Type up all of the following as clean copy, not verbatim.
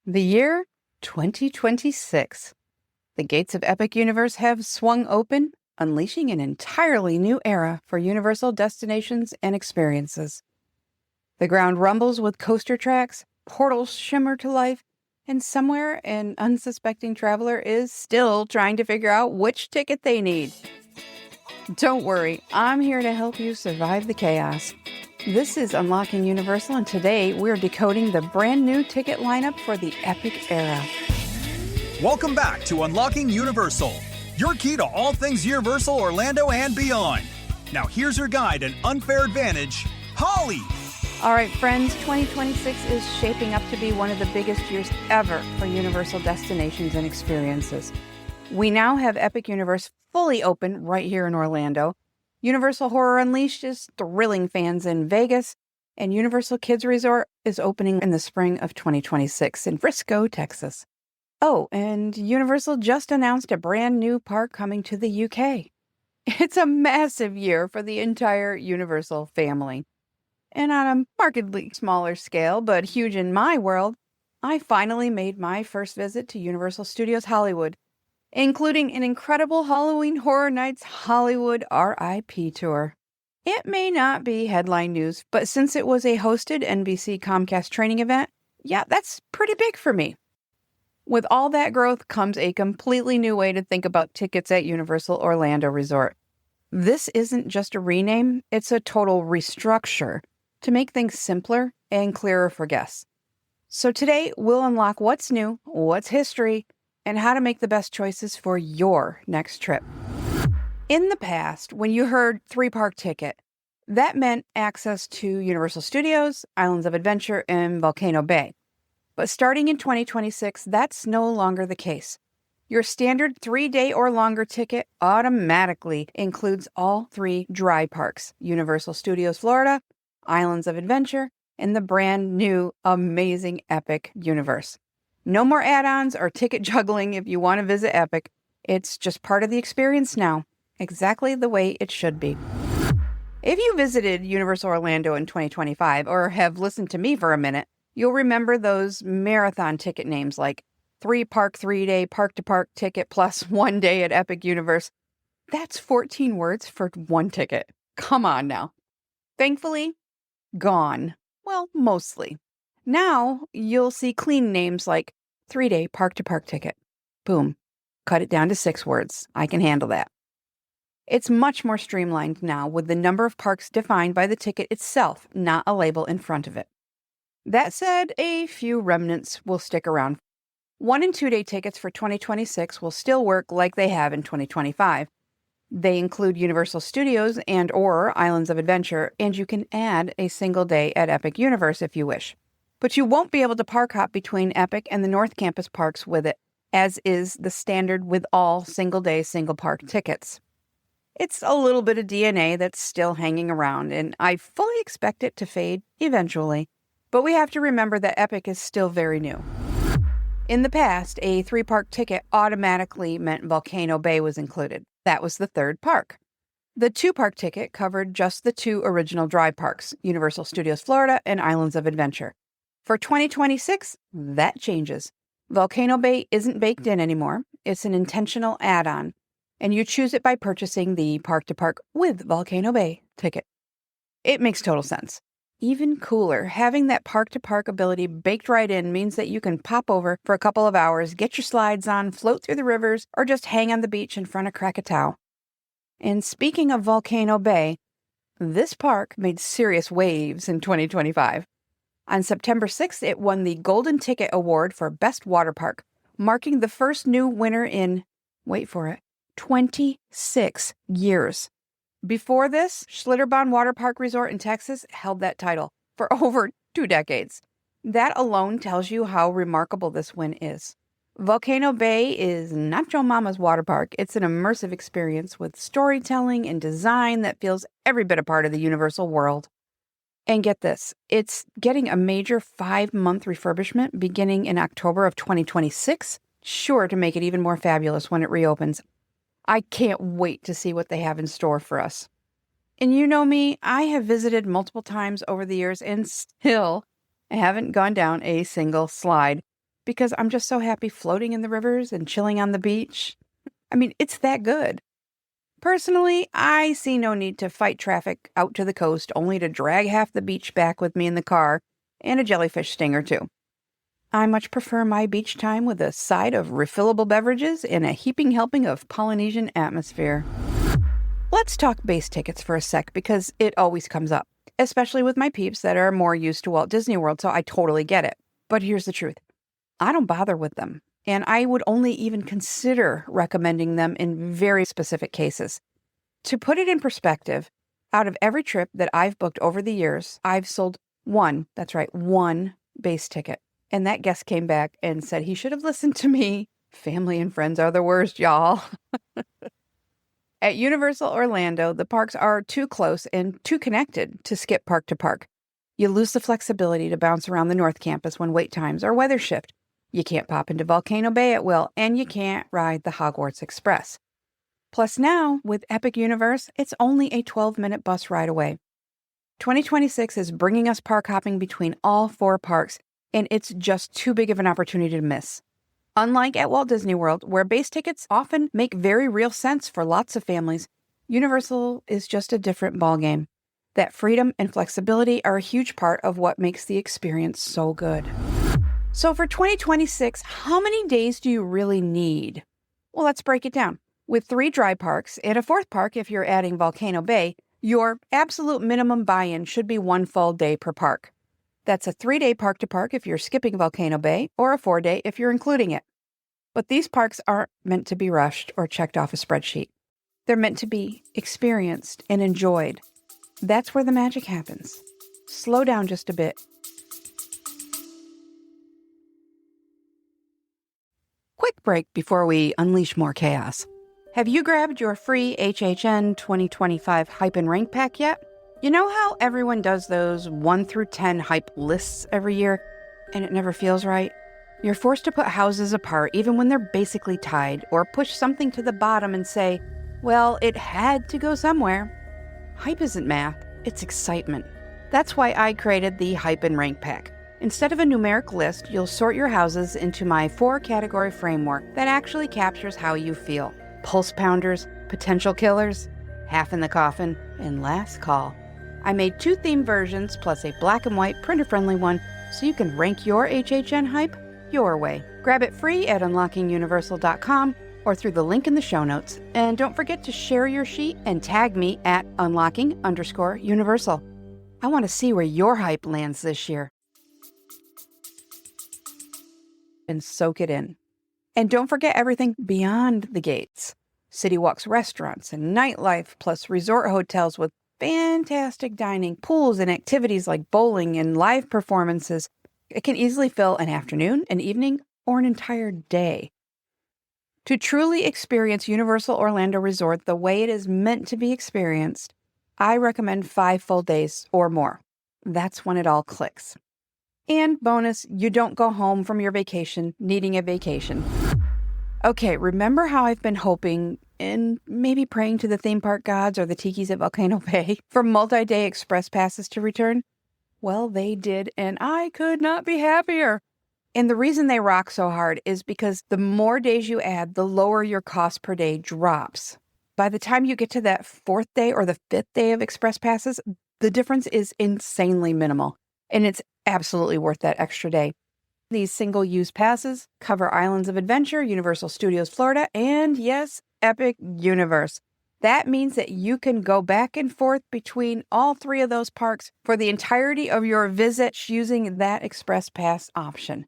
The year 2026. The gates of Epic Universe have swung open, unleashing an entirely new era for Universal destinations and experiences. The ground rumbles with coaster tracks, portals shimmer to life, and somewhere an unsuspecting traveler is still trying to figure out which ticket they need. Don't worry, I'm here to help you survive the chaos. This is Unlocking Universal, and today we're decoding the brand new ticket lineup for the Epic era. Welcome back to Unlocking Universal, your key to all things Universal Orlando and beyond. Now here's your guide and unfair advantage, Holli. All right, friends, 2026 is shaping up to be one of the biggest years ever for Universal destinations and experiences. We now have Epic Universe fully open right here in Orlando. Universal Horror Unleashed is thrilling fans in Vegas, and Universal Kids Resort is opening in the spring of 2026 in Frisco, Texas. Oh, and Universal just announced a brand new park coming to the UK. It's a massive year for the entire Universal family. And on a markedly smaller scale, but huge in my world, I finally made my first visit to Universal Studios Hollywood, including an incredible Halloween Horror Nights Hollywood RIP tour. It may not be headline news, but since it was a hosted NBC Comcast training event, yeah, that's pretty big for me. With all that growth comes a completely new way to think about tickets at Universal Orlando Resort. This isn't just a rename, it's a total restructure to make things simpler and clearer for guests. So today, we'll unlock what's new, what's history, and how to make the best choices for your next trip. In the past, when you heard 3-park ticket, that meant access to Universal Studios, Islands of Adventure, and Volcano Bay. But starting in 2026, that's no longer the case. Your standard 3-day or longer ticket automatically includes all 3 dry parks, Universal Studios Florida, Islands of Adventure, and the brand new, amazing Epic Universe. No more add-ons or ticket juggling if you want to visit Epic. It's just part of the experience now, exactly the way it should be. If you visited Universal Orlando in 2025 or have listened to me for a minute, you'll remember those marathon ticket names like 3-park, 3-day, park-to-park ticket plus 1 day at Epic Universe. That's 14 words for one ticket. Come on now. Thankfully, gone. Well, mostly. Now, you'll see clean names like 3-day park-to-park ticket. Boom. Cut it down to 6 words. I can handle that. It's much more streamlined now with the number of parks defined by the ticket itself, not a label in front of it. That said, a few remnants will stick around. 1- and 2-day tickets for 2026 will still work like they have in 2025. They include Universal Studios and/or Islands of Adventure, and you can add a single day at Epic Universe if you wish. But you won't be able to park hop between Epic and the North Campus parks with it, as is the standard with all single-day, single-park tickets. It's a little bit of DNA that's still hanging around, and I fully expect it to fade eventually. But we have to remember that Epic is still very new. In the past, a 3-park ticket automatically meant Volcano Bay was included. That was the 3rd park. The 2-park ticket covered just the 2 original dry parks, Universal Studios Florida and Islands of Adventure. For 2026, that changes. Volcano Bay isn't baked in anymore. It's an intentional add-on, and you choose it by purchasing the park-to-park with Volcano Bay ticket. It makes total sense. Even cooler, having that park-to-park ability baked right in means that you can pop over for a couple of hours, get your slides on, float through the rivers, or just hang on the beach in front of Krakatoa. And speaking of Volcano Bay, this park made serious waves in 2025. On September 6th, it won the Golden Ticket Award for Best Water Park, marking the first new winner in, wait for it, 26 years. Before this, Schlitterbahn Water Park Resort in Texas held that title for over 2 decades. That alone tells you how remarkable this win is. Volcano Bay is not your mama's water park. It's an immersive experience with storytelling and design that feels every bit a part of the Universal world. And get this, it's getting a major 5-month refurbishment beginning in October of 2026, sure to make it even more fabulous when it reopens. I can't wait to see what they have in store for us. And you know me, I have visited multiple times over the years and still haven't gone down a single slide. because I'm just so happy floating in the rivers and chilling on the beach. I mean, it's that good. Personally, I see no need to fight traffic out to the coast only to drag half the beach back with me in the car and a jellyfish sting or two. I much prefer my beach time with a side of refillable beverages and a heaping helping of Polynesian atmosphere. Let's talk base tickets for a sec because it always comes up, especially with my peeps that are more used to Walt Disney World, so I totally get it. But here's the truth. I don't bother with them, and I would only even consider recommending them in very specific cases. To put it in perspective, out of every trip that I've booked over the years, I've sold one base ticket. And that guest came back and said he should have listened to me. Family and friends are the worst, y'all. At Universal Orlando, the parks are too close and too connected to skip park to park. You lose the flexibility to bounce around the North Campus when wait times or weather shift. You can't pop into Volcano Bay at will, and you can't ride the Hogwarts Express. Plus now, with Epic Universe, it's only a 12-minute bus ride away. 2026 is bringing us park hopping between all 4 parks, and it's just too big of an opportunity to miss. Unlike at Walt Disney World, where base tickets often make very real sense for lots of families, Universal is just a different ballgame. That freedom and flexibility are a huge part of what makes the experience so good. So for 2026, how many days do you really need? Well, let's break it down. With 3 dry parks and a 4th park if you're adding Volcano Bay, your absolute minimum buy-in should be 1 full day per park. That's a 3-day park to park if you're skipping Volcano Bay, or a 4-day if you're including it. But these parks aren't meant to be rushed or checked off a spreadsheet. They're meant to be experienced and enjoyed. That's where the magic happens. Slow down just a bit. Quick break before we unleash more chaos. Have you grabbed your free HHN 2025 Hype and Rank Pack yet? You know how everyone does those 1 through 10 hype lists every year, and it never feels right? You're forced to put houses apart even when they're basically tied, or push something to the bottom and say, well, it had to go somewhere. Hype isn't math, it's excitement. That's why I created the Hype and Rank Pack. Instead of a numeric list, you'll sort your houses into my 4-category framework that actually captures how you feel. Pulse pounders, potential killers, half in the coffin, and last call. I made 2 theme versions plus a black and white printer-friendly one so you can rank your HHN hype your way. Grab it free at unlockinguniversal.com or through the link in the show notes. And don't forget to share your sheet and tag me at unlocking_universal. I want to see where your hype lands this year. And soak it in. And don't forget everything beyond the gates. City Walk's restaurants and nightlife, plus resort hotels with fantastic dining, pools, and activities like bowling and live performances. It can easily fill an afternoon, an evening, or an entire day. To truly experience Universal Orlando Resort the way it is meant to be experienced, I recommend 5 full days or more. That's when it all clicks. And bonus, you don't go home from your vacation needing a vacation. Okay, remember how I've been hoping and maybe praying to the theme park gods or the tikis at Volcano Bay for multi-day express passes to return? Well, they did, and I could not be happier. And the reason they rock so hard is because the more days you add, the lower your cost per day drops. By the time you get to that 4th day or the 5th day of express passes, the difference is insanely minimal, and it's absolutely worth that extra day. These single-use passes cover Islands of Adventure, Universal Studios Florida, and yes, Epic Universe. That means that you can go back and forth between all 3 of those parks for the entirety of your visit using that Express Pass option.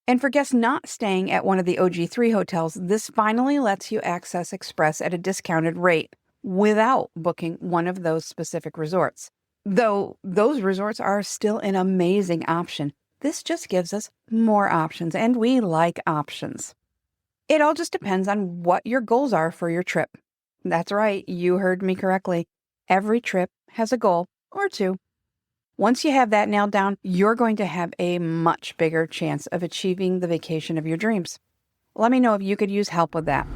And for guests not staying at one of the OG3 hotels, this finally lets you access Express at a discounted rate without booking one of those specific resorts. Though those resorts are still an amazing option, this just gives us more options, and we like options. It all just depends on what your goals are for your trip. That's right, you heard me correctly. Every trip has a goal or 2. Once you have that nailed down, you're going to have a much bigger chance of achieving the vacation of your dreams. Let me know if you could use help with that.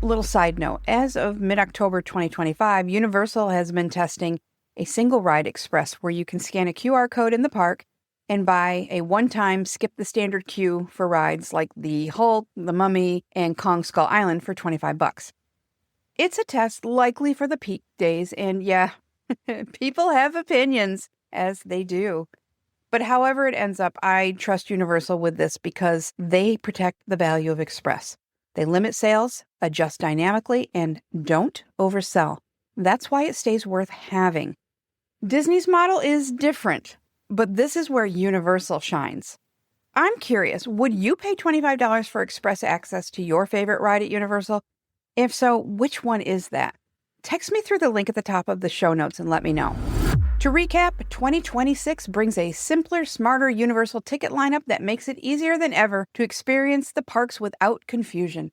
Little side note, as of mid-October 2025, Universal has been testing a single ride express where you can scan a QR code in the park and buy a one-time skip the standard queue for rides like the Hulk, the Mummy, and Kong Skull Island for $25. It's a test likely for the peak days, and yeah, people have opinions, as they do. But however it ends up, I trust Universal with this because they protect the value of Express. They limit sales, adjust dynamically, and don't oversell. That's why it stays worth having. Disney's model is different, but this is where Universal shines. I'm curious, would you pay $25 for Express access to your favorite ride at Universal? If so, which one is that? Text me through the link at the top of the show notes and let me know. To recap, 2026 brings a simpler, smarter Universal ticket lineup that makes it easier than ever to experience the parks without confusion.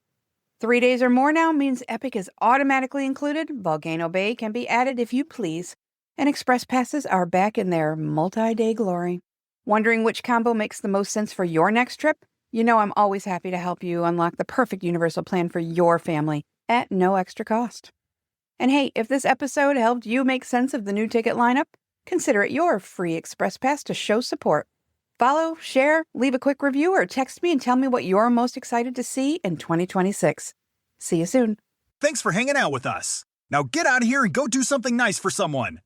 3 days or more now means Epic is automatically included, Volcano Bay can be added if you please, and Express Passes are back in their multi-day glory. Wondering which combo makes the most sense for your next trip? You know I'm always happy to help you unlock the perfect Universal plan for your family at no extra cost. And hey, if this episode helped you make sense of the new ticket lineup, consider it your free Express Pass to show support. Follow, share, leave a quick review, or text me and tell me what you're most excited to see in 2026. See you soon. Thanks for hanging out with us. Now get out of here and go do something nice for someone.